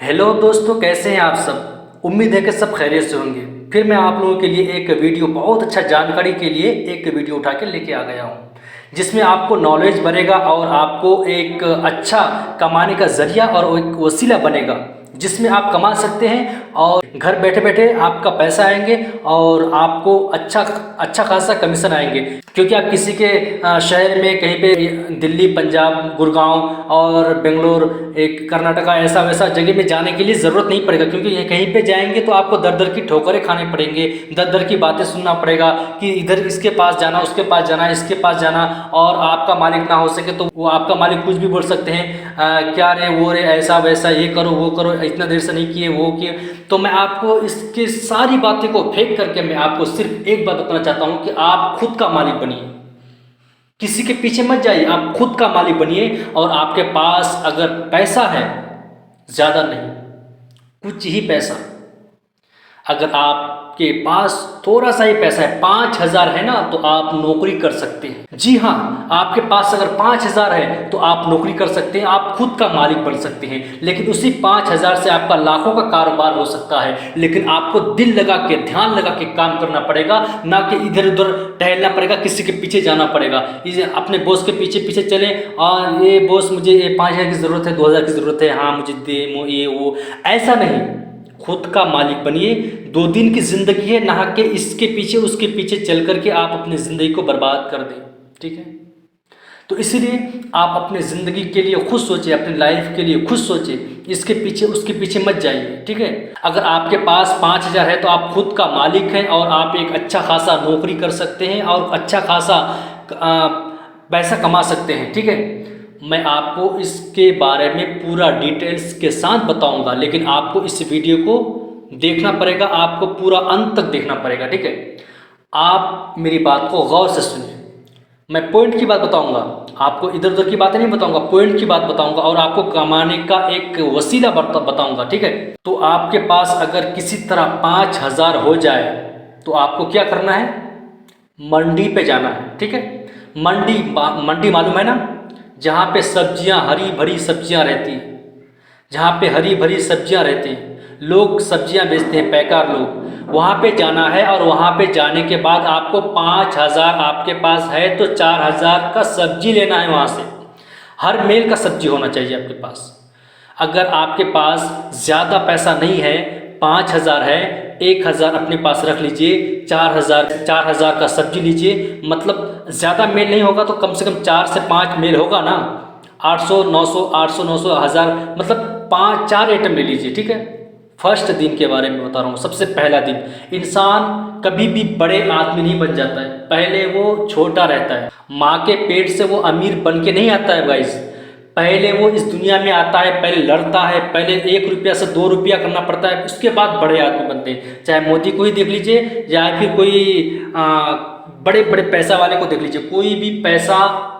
Hello दोस्तों, कैसे हैं आप सब। उम्मीद है कि सब खैरियत से होंगे। फिर मैं आप लोगों के लिए एक वीडियो, बहुत अच्छा जानकारी के लिए एक वीडियो उठा के लेके आ गया हूँ, जिसमें आपको नॉलेज बढ़ेगा और आपको एक अच्छा कमाने का जरिया और एक वसीला बनेगा, जिसमें आप कमा सकते हैं और घर बैठे बैठे आपका पैसा आएंगे और आपको अच्छा खासा कमीशन आएंगे। क्योंकि आप किसी के शहर में कहीं पे दिल्ली, पंजाब, गुड़गांव और बेंगलोर, एक कर्नाटका, ऐसा वैसा जगह में जाने के लिए ज़रूरत नहीं पड़ेगा। क्योंकि ये कहीं पे जाएंगे तो आपको दर दर की ठोकरें खाने पड़ेंगे, दर दर की बातें सुनना पड़ेगा कि इधर इसके पास जाना, उसके पास जाना, इसके पास जाना, और आपका मालिक ना हो सके तो वो आपका मालिक कुछ भी बोल सकते हैं, क्या रे वो रे, ऐसा वैसा, ये करो वो करो, इतना देर से नहीं किए वो किए। तो मैं आपको इसकी सारी बातें को फेंक करके मैं आपको सिर्फ एक बात बताना चाहता हूँ कि आप खुद का मालिक बनिए, किसी के पीछे मत जाइए, आप खुद का मालिक बनिए। और आपके पास अगर पैसा है, ज़्यादा नहीं, कुछ ही पैसा, अगर आपके पास थोड़ा सा ही पैसा है, 5,000 है ना, तो आप नौकरी कर सकते हैं। जी हाँ, आपके पास अगर 5,000 है तो आप नौकरी कर सकते हैं, आप खुद का मालिक बन सकते हैं। लेकिन उसी 5,000 से आपका लाखों का कारोबार हो सकता है। लेकिन आपको दिल लगा के, ध्यान लगा के काम करना पड़ेगा, ना कि इधर उधर टहलना पड़ेगा, किसी के पीछे जाना पड़ेगा। इसे अपने बॉस के पीछे पीछे चले और ये बॉस मुझे ये 5,000 की ज़रूरत है, 2,000 की ज़रूरत है, हाँ मुझे दे, ये वो, ऐसा नहीं। खुद का मालिक बनिए। 2 दिन की ज़िंदगी है, नहा के इसके पीछे उसके पीछे चल करके आप अपनी ज़िंदगी को बर्बाद कर दें, ठीक है। तो इसीलिए आप अपनी ज़िंदगी के लिए खुद सोचें, अपनी लाइफ के लिए खुद सोचें, इसके पीछे उसके पीछे मत जाइए, ठीक है। अगर आपके पास 5,000 है तो आप खुद का मालिक हैं और आप एक अच्छा खासा नौकरी कर सकते हैं और अच्छा खासा पैसा कमा सकते हैं, ठीक है। मैं आपको इसके बारे में पूरा डिटेल्स के साथ बताऊंगा, लेकिन आपको इस वीडियो को देखना पड़ेगा, आपको पूरा अंत तक देखना पड़ेगा, ठीक है। आप मेरी बात को गौर से सुनिए। मैं पॉइंट की बात बताऊंगा, आपको इधर उधर की बातें नहीं बताऊंगा, पॉइंट की बात बताऊंगा और आपको कमाने का एक वसीला बताऊंगा, ठीक है। तो आपके पास अगर किसी तरह 5,000 हो जाए तो आपको क्या करना है, मंडी पे जाना है, ठीक है। मंडी मालूम है ना, जहाँ पे सब्जियाँ, हरी भरी सब्जियाँ रहती हैं, जहाँ पे हरी भरी सब्जियाँ रहती हैं, लोग सब्जियाँ बेचते हैं, पैकार लोग, वहाँ पे जाना है। और वहाँ पे जाने के बाद आपको 5,000 आपके पास है तो 4,000 का सब्जी लेना है वहाँ से। हर मेल का सब्जी होना चाहिए आपके पास। अगर आपके पास ज़्यादा पैसा नहीं है, 5,000 है, 1,000 अपने पास रख लीजिए, 4,000 का सब्जी लीजिए। मतलब ज़्यादा मेल नहीं होगा तो कम से कम 4 से 5 मेल होगा ना, 800, 900, 800, 900, 1,000, मतलब 4 आइटम ले लीजिए, ठीक है। फर्स्ट दिन के बारे में बता रहा हूँ, सबसे पहला दिन। इंसान कभी भी बड़े आदमी नहीं बन जाता है, पहले वो छोटा रहता है। माँ के पेट से वो अमीर बन के नहीं आता है गाइस, पहले वो इस दुनिया में आता है, पहले लड़ता है, पहले 1 रुपया से 2 रुपया करना पड़ता है, उसके बाद बड़े आदमी बनते हैं। चाहे मोदी को ही देख लीजिए या फिर कोई बड़े बड़े पैसा वाले को देख लीजिए, कोई भी पैसा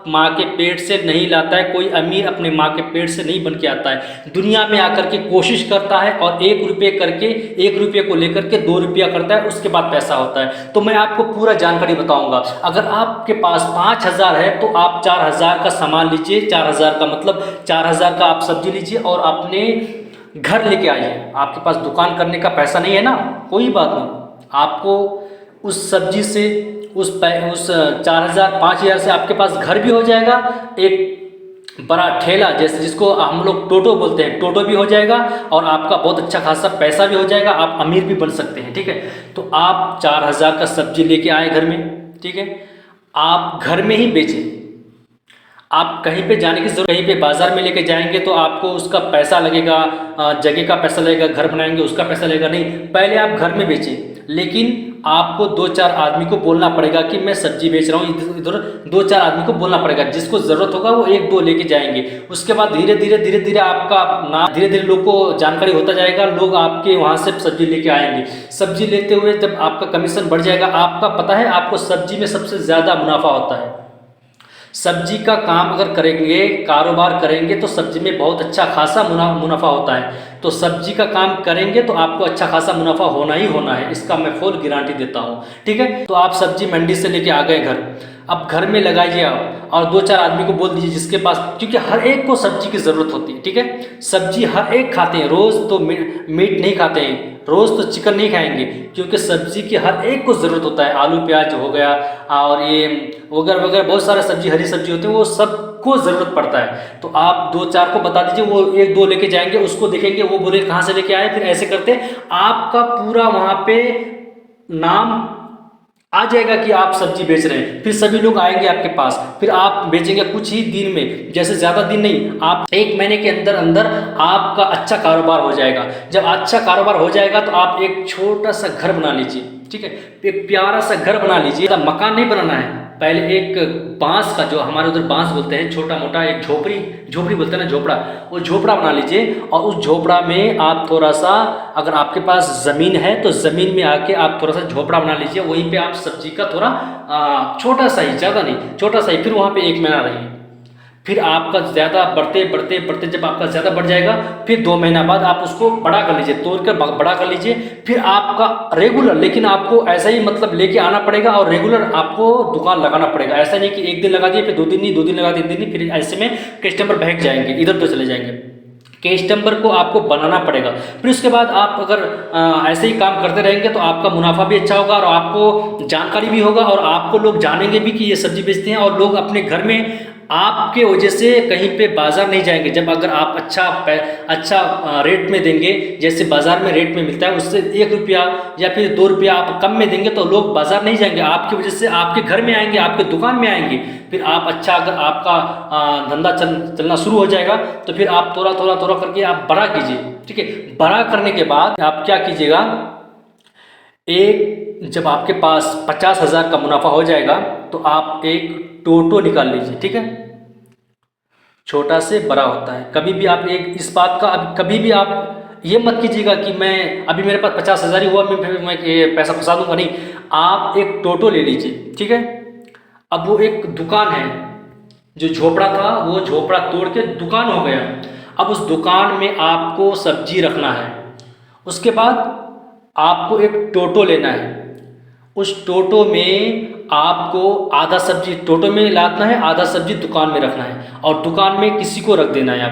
माँ के पेट से नहीं लाता है, कोई अमीर अपने माँ के पेट से नहीं बन के आता है। दुनिया में आकर के कोशिश करता है और 1 रुपये करके, 1 रुपये को लेकर के 2 रुपया करता है, उसके बाद पैसा होता है। तो मैं आपको पूरा जानकारी बताऊंगा। अगर आपके पास 5,000 है तो आप 4,000 का सामान लीजिए, 4,000 का मतलब 4,000 का आप सब्जी लीजिए और अपने घर लेके आइए। आपके पास दुकान करने का पैसा नहीं है ना, कोई बात नहीं, आपको उस सब्जी से उस 4,000 5,000 से आपके पास घर भी हो जाएगा, एक बड़ा ठेला जैसे जिसको हम लोग टोटो बोलते हैं, टोटो भी हो जाएगा और आपका बहुत अच्छा खासा पैसा भी हो जाएगा, आप अमीर भी बन सकते हैं, ठीक है। तो आप 4,000 का सब्जी लेके आए घर में, ठीक है, आप घर में ही बेचें। आप कहीं पे जाने की जरूरत, कहीं पे बाजार में लेके जाएंगे तो आपको उसका पैसा लगेगा, जगह का पैसा लगेगा, घर बनाएंगे उसका पैसा लगेगा, नहीं, पहले आप घर में बेचें। लेकिन आपको 2-4 आदमी को बोलना पड़ेगा कि मैं सब्जी बेच रहा हूँ, इधर 2-4 आदमी को बोलना पड़ेगा, जिसको ज़रूरत होगा वो 1-2 लेके जाएंगे। उसके बाद धीरे धीरे आपका नाम, धीरे धीरे लोग को जानकारी होता जाएगा, लोग आपके वहाँ से सब्जी लेके आएंगे। सब्जी लेते हुए जब आपका कमीशन बढ़ जाएगा, आपका पता है आपको सब्जी में सबसे ज़्यादा मुनाफा होता है। सब्जी का काम अगर करेंगे, कारोबार करेंगे तो सब्जी में बहुत अच्छा खासा मुनाफा होता है। तो सब्जी का काम करेंगे तो आपको अच्छा खासा मुनाफा होना ही होना है, इसका मैं फुल गारंटी देता हूँ, ठीक है। तो आप सब्जी मंडी से लेके आ गए घर, अब घर में लगाइए आप और 2-4 आदमी को बोल दीजिए जिसके पास, क्योंकि हर एक को सब्जी की ज़रूरत होती है, ठीक है। सब्जी हर एक खाते हैं, रोज़ तो मीट नहीं खाते हैं, रोज़ तो चिकन नहीं खाएंगे, क्योंकि सब्जी की हर एक को ज़रूरत होता है। आलू प्याज हो गया और ये वगैरह वगैरह बहुत सारे सब्जी, हरी सब्जी होती है, वो सबको ज़रूरत पड़ता है। तो आप 2-4 को बता दीजिए, वो 1-2 लेके जाएंगे, उसको देखेंगे, वो बोले कहाँ से लेके आए, फिर ऐसे करते आपका पूरा वहाँ पे नाम आ जाएगा कि आप सब्जी बेच रहे हैं। फिर सभी लोग आएंगे आपके पास, फिर आप बेचेंगे कुछ ही दिन में, जैसे ज़्यादा दिन नहीं, आप 1 महीने के अंदर अंदर आपका अच्छा कारोबार हो जाएगा। जब अच्छा कारोबार हो जाएगा तो आप एक छोटा सा घर बना लीजिए, ठीक है, एक प्यारा सा घर बना लीजिए। मकान नहीं बनाना है, पहले एक बांस का, जो हमारे उधर बांस बोलते हैं, छोटा मोटा एक झोपड़ी बोलते हैं ना, झोपड़ा, वो झोपड़ा बना लीजिए। और उस झोपड़ा में आप थोड़ा सा, अगर आपके पास ज़मीन है तो ज़मीन में आके आप थोड़ा सा झोपड़ा बना लीजिए, वहीं पे आप सब्जी का थोड़ा छोटा सा ही, ज़्यादा नहीं, छोटा सा ही, फिर वहाँ पे 1 महीना रहिए। फिर आपका ज़्यादा बढ़ते जब आपका ज़्यादा बढ़ जाएगा, फिर 2 महीना बाद आप उसको बड़ा कर लीजिए, तोड़कर बड़ा कर लीजिए। फिर आपका रेगुलर, लेकिन आपको ऐसा ही मतलब लेके आना पड़ेगा और रेगुलर आपको दुकान लगाना पड़ेगा। ऐसा नहीं कि 1 दिन लगा दिए, फिर 2 दिन नहीं, 2 दिन लगा 3 दिन नहीं, फिर ऐसे में कस्टमर बहक जाएंगे, इधर उधर चले जाएंगे। कस्टमर को आपको बनाना पड़ेगा। फिर उसके बाद आप अगर ऐसे ही काम करते रहेंगे तो आपका मुनाफा भी अच्छा होगा और आपको जानकारी भी होगा और आपको लोग जानेंगे भी कि ये सब्जी बेचते हैं, और लोग अपने घर में आपके वजह से कहीं पे बाज़ार नहीं जाएंगे। जब अगर आप अच्छा रेट में देंगे, जैसे बाज़ार में रेट में मिलता है, उससे 1 रुपया या फिर 2 रुपया आप कम में देंगे, तो लोग बाज़ार नहीं जाएंगे, आपकी वजह से आपके घर में आएंगे, आपके दुकान में आएंगे। फिर आप अच्छा, अगर आपका धंधा चलना शुरू हो जाएगा तो फिर आप थोड़ा करके आप बड़ा कीजिए, ठीक है। बड़ा करने के बाद आप क्या कीजिएगा, जब आपके पास 50,000 का मुनाफा हो जाएगा तो आप एक टोटो निकाल लीजिए, ठीक है। छोटा से बड़ा होता है। कभी भी आप इस बात का, कभी भी आप ये मत कीजिएगा कि मैं अभी मेरे पास 50,000 ही हुआ, मैं ये पैसा फंसा दूंगा, नहीं। आप एक टोटो ले लीजिए, ठीक है। अब वो एक दुकान है, जो झोपड़ा था वो झोपड़ा तोड़ के दुकान हो गया। अब उस दुकान में आपको सब्जी रखना है। उसके बाद आपको एक टोटो लेना है। उस टोटो में आपको आधा सब्जी टोटो में लाना है, आधा सब्जी दुकान में रखना है, और दुकान में किसी को रख देना है।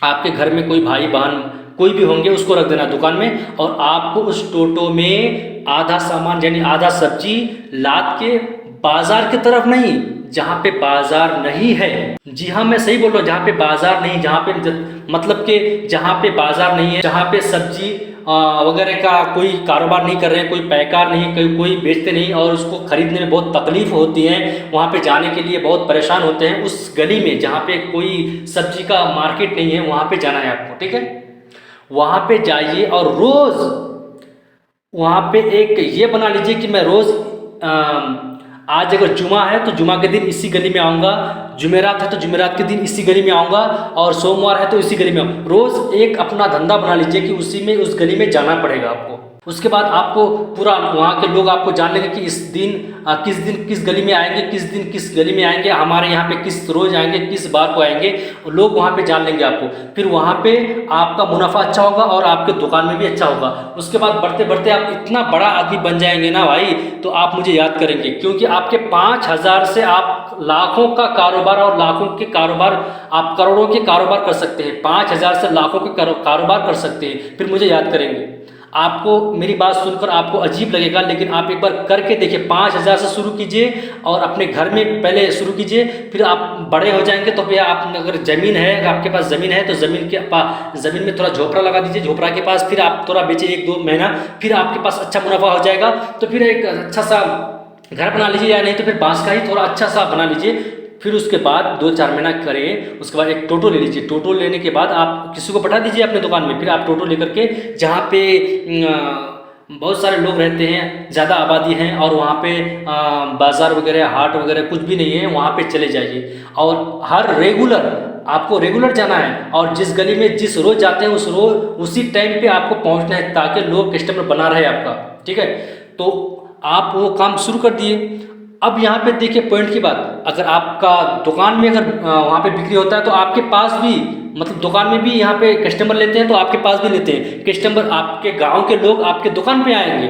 आपके घर में कोई भाई बहन कोई भी होंगे, उसको रख देना दुकान में, और आपको उस टोटो में आधा सामान यानी आधा सब्जी लाद के बाजार की तरफ नहीं, जहाँ पे बाजार नहीं है, जी हाँ मैं सही बोल रहा हूँ, जहाँ पे बाजार नहीं, जहाँ पे मतलब कि जहाँ पे बाजार नहीं है, जहाँ पे सब्जी वगैरह का कोई कारोबार नहीं कर रहे हैं, कोई पैकार नहीं, कोई बेचते नहीं, और उसको खरीदने में बहुत तकलीफ होती है, वहाँ पे जाने के लिए बहुत परेशान होते हैं। उस गली में जहाँ पे कोई सब्जी का मार्केट नहीं है, वहाँ पे जाना है आपको, ठीक है। वहाँ पे जाइए और रोज़ वहाँ पे एक ये बना लीजिए कि मैं रोज़ आज अगर जुमा है तो जुमा के दिन इसी गली में आऊँगा, जुमेरात है तो जुमेरात के दिन इसी गली में आऊँगा, और सोमवार है तो इसी गली में आऊँगा। रोज़ एक अपना धंधा बना लीजिए कि उस गली में जाना पड़ेगा आपको। उसके बाद आपको पूरा वहाँ के लोग आपको जान लेंगे कि किस दिन किस गली में आएंगे, किस दिन किस गली में आएंगे, हमारे यहाँ पे किस रोज़ आएंगे, किस बार को आएंगे, लोग वहाँ पे जान लेंगे आपको। फिर वहाँ पे आपका मुनाफा अच्छा होगा और आपके दुकान में भी अच्छा होगा। उसके बाद बढ़ते बढ़ते आप इतना बड़ा आदमी बन जाएंगे ना भाई, तो आप मुझे याद करेंगे, क्योंकि आपके 5,000 से आप लाखों का कारोबार और लाखों के कारोबार, आप करोड़ों के कारोबार कर सकते हैं। 5,000 से लाखों के कारोबार कर सकते हैं, फिर मुझे याद करेंगे। आपको मेरी बात सुनकर आपको अजीब लगेगा, लेकिन आप एक बार करके देखिए। 5,000 से शुरू कीजिए और अपने घर में पहले शुरू कीजिए, फिर आप बड़े हो जाएंगे तो फिर आप, अगर ज़मीन है, अगर आपके पास ज़मीन है तो ज़मीन में थोड़ा झोपड़ा लगा दीजिए, झोपड़ा के पास फिर आप थोड़ा बेचिए 1-2 महीना, फिर आपके पास अच्छा मुनाफा हो जाएगा। तो फिर एक अच्छा सा घर बना लीजिए, या नहीं तो फिर बांस का ही थोड़ा अच्छा सा बना लीजिए। फिर उसके बाद 2-4 महीना करें, उसके बाद एक टोटो ले लीजिए। टोटो लेने के बाद आप किसी को बैठा दीजिए अपने दुकान में, फिर आप टोटो लेकर के जहाँ पे बहुत सारे लोग रहते हैं, ज़्यादा आबादी है, और वहाँ पे बाज़ार वगैरह हाट वगैरह कुछ भी नहीं है, वहाँ पे चले जाइए। और आपको रेगुलर जाना है, और जिस गली में जिस रोज़ जाते हैं उसी टाइम पे आपको पहुँचना है, ताकि लोग कस्टमर बना रहे आपका, ठीक है। तो आप वो काम शुरू कर दिए। अब यहाँ पे देखिए पॉइंट की बात, अगर आपका दुकान में अगर वहाँ पे बिक्री होता है तो आपके पास भी, मतलब दुकान में भी यहाँ पे कस्टमर लेते हैं तो आपके पास भी लेते हैं कस्टमर। आपके गांव के लोग आपके दुकान पे आएंगे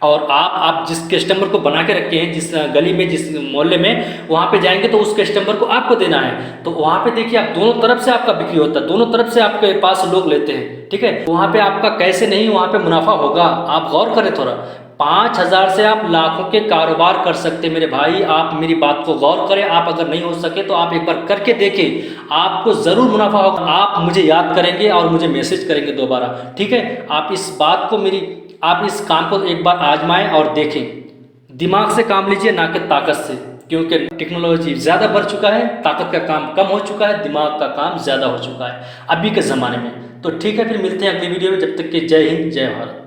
और आप जिस कस्टमर को बना के रखे हैं, जिस गली में, जिस मोहल्ले में, वहाँ पे जाएंगे तो उस कस्टमर को आपको देना है। तो वहाँ पे देखिए आप दोनों तरफ से आपका बिक्री होता है, दोनों तरफ से आपके पास लोग लेते हैं, ठीक है। वहाँ पे आपका कैसे नहीं, वहाँ पे मुनाफा होगा। आप गौर करें थोड़ा, 5,000 से आप लाखों के कारोबार कर सकते हैं मेरे भाई। आप मेरी बात को गौर करें। आप अगर नहीं हो सके तो आप एक बार करके देखें, आपको ज़रूर मुनाफा होगा। आप मुझे याद करेंगे और मुझे मैसेज करेंगे दोबारा, ठीक है। आप इस बात को आप इस काम को एक बार आजमाएं और देखें। दिमाग से काम लीजिए, ना कि ताकत से, क्योंकि टेक्नोलॉजी ज़्यादा बढ़ चुका है, ताकत का काम कम हो चुका है, दिमाग का काम ज़्यादा हो चुका है अभी के ज़माने में। तो ठीक है, फिर मिलते हैं अगली वीडियो में। जब तक कि जय हिंद, जय भारत।